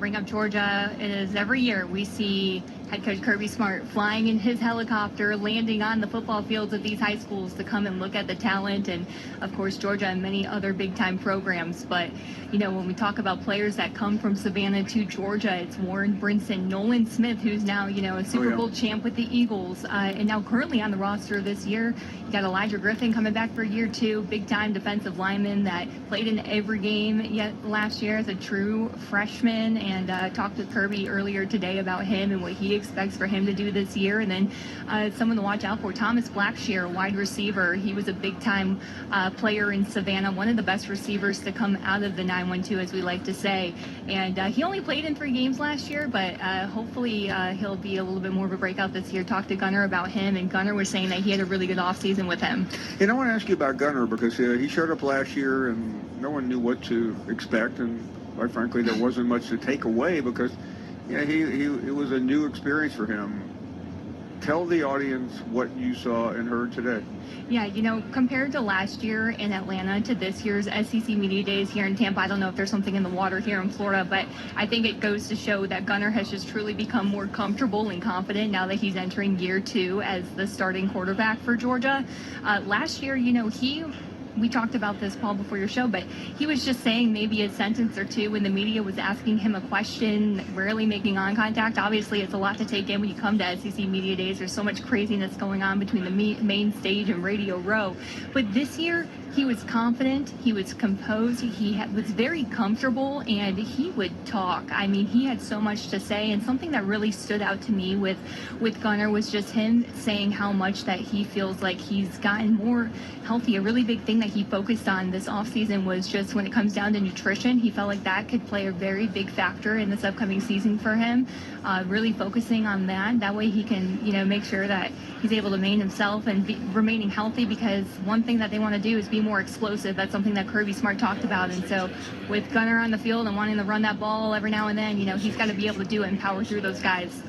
bring up Georgia is every year we see head coach Kirby Smart flying in his helicopter, landing on the football fields of these high schools to come and look at the talent, and of course Georgia and many other big-time programs. But when we talk about players that come from Savannah to Georgia, it's Warren Brinson, Nolan Smith, who's now a Super Bowl champ with the Eagles, and now currently on the roster this year. You got Elijah Griffin coming back for year 2, big-time defensive lineman that played in every game yet last year as a true freshman, and talked with Kirby earlier today about him and what he expects for him to do this year. And then someone to watch out for, Thomas Blackshear, wide receiver. He was a big-time player in Savannah, one of the best receivers to come out of the 9-1-2, as we like to say. And he only played in 3 games last year, but hopefully he'll be a little bit more of a breakout this year. Talked to Gunner about him, and Gunner was saying that he had a really good offseason with him. And I want to ask you about Gunner, because he showed up last year and no one knew what to expect, and quite frankly there wasn't much to take away because it was a new experience for him. Tell the audience what you saw and heard today. Yeah, compared to last year in Atlanta to this year's SEC Media Days here in Tampa, I don't know if there's something in the water here in Florida, but I think it goes to show that Gunner has just truly become more comfortable and confident now that he's entering year 2 as the starting quarterback for Georgia. Last year, we talked about this, Paul, before your show, but he was just saying maybe a sentence or two when the media was asking him a question, rarely making eye contact. Obviously, it's a lot to take in when you come to SEC Media Days. There's so much craziness going on between the main stage and Radio Row. But this year, he was confident, he was composed, he was very comfortable, and he would talk. I mean, he had so much to say, and something that really stood out to me with Gunner was just him saying how much that he feels like he's gotten more healthy. A really big thing that he focused on this offseason was just when it comes down to nutrition. He felt like that could play a very big factor in this upcoming season for him, really focusing on that. That way he can, make sure that he's able to maintain himself and remaining healthy, because one thing that they want to do is be more explosive. That's something that Kirby Smart talked about. And so with Gunner on the field and wanting to run that ball every now and then, he's got to be able to do it and power through those guys.